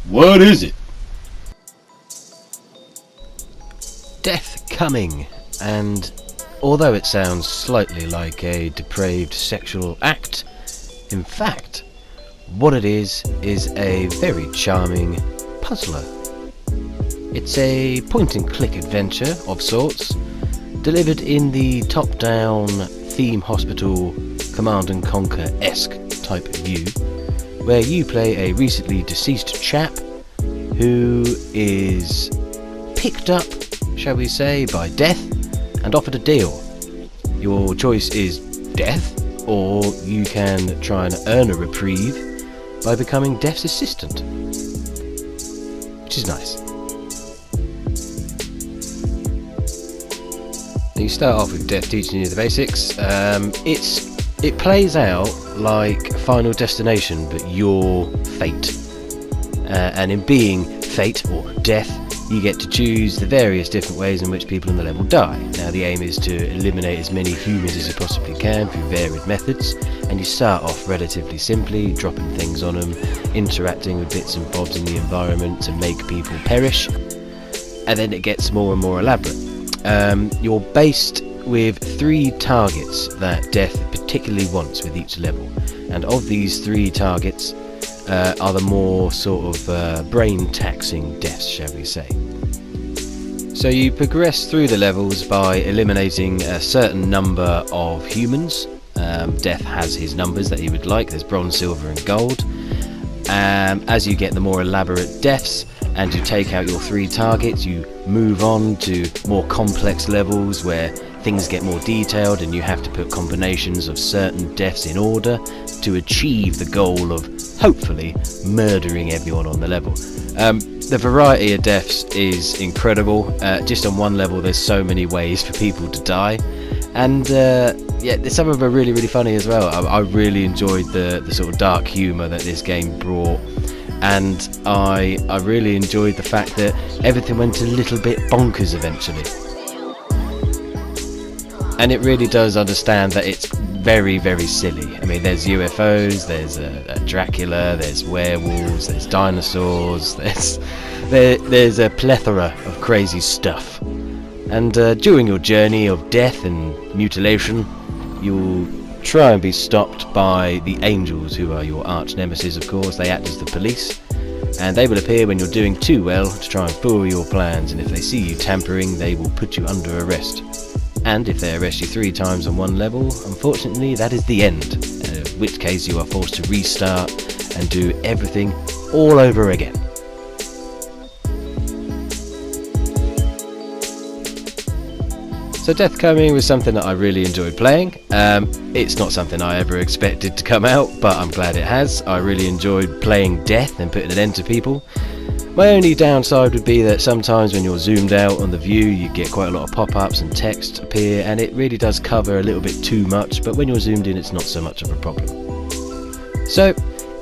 What is it? Death coming, and although it sounds slightly like a depraved sexual act, in fact, what it is a very charming puzzler. It's a point-and-click adventure of sorts, delivered in the top-down theme hospital Command and Conquer-esque type view, where you play a recently deceased chap who is picked up, shall we say, by death and offered a deal. Your choice is death, or you can try and earn a reprieve by becoming Death's assistant, which is nice. Now you start off with Death teaching you the basics. It plays out like Final Destination, but you're Fate. And in being Fate, or Death, you get to choose the various different ways in which people in the level die. Now the aim is to eliminate as many humans as you possibly can through varied methods, and you start off relatively simply, dropping things on them, interacting with bits and bobs in the environment to make people perish, and then it gets more and more elaborate. You're based with 3 targets that Death particularly wants with each level, and of these 3 targets are the more sort of brain-taxing deaths, shall we say. So you progress through the levels by eliminating a certain number of humans. Death has his numbers that he would like. There's bronze, silver and gold. As you get the more elaborate deaths and you take out your 3 targets, you move on to more complex levels where things get more detailed and you have to put combinations of certain deaths in order to achieve the goal of hopefully murdering everyone on the level. The variety of deaths is incredible. Just on one level there's so many ways for people to die, and yeah, some of them are really funny as well. I really enjoyed the sort of dark humour that this game brought, and I really enjoyed the fact that everything went a little bit bonkers eventually. And it really does understand that it's very silly. I mean, there's UFOs, there's a Dracula, there's werewolves, there's dinosaurs, there's a plethora of crazy stuff. And during your journey of death and mutilation, you'll try and be stopped by the angels, who are your arch nemesis, of course. They act as the police, and they will appear when you're doing too well to try and foil your plans, and if they see you tampering, they will put you under arrest. And if they arrest you 3 times on one level, unfortunately that is the end, in which case you are forced to restart and do everything all over again. So Death Coming was something that I really enjoyed playing. It's not something I ever expected to come out, but I'm glad it has. I really enjoyed playing Death and putting an end to people. My only downside would be that sometimes when you're zoomed out on the view you get quite a lot of pop-ups and text appear, and it really does cover a little bit too much, but when you're zoomed in it's not so much of a problem. So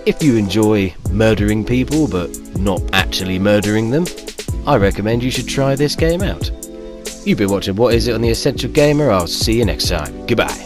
if you enjoy murdering people but not actually murdering them, I recommend you should try this game out. You've been watching What Is It on The Essential Gamer. I'll see you next time. Goodbye.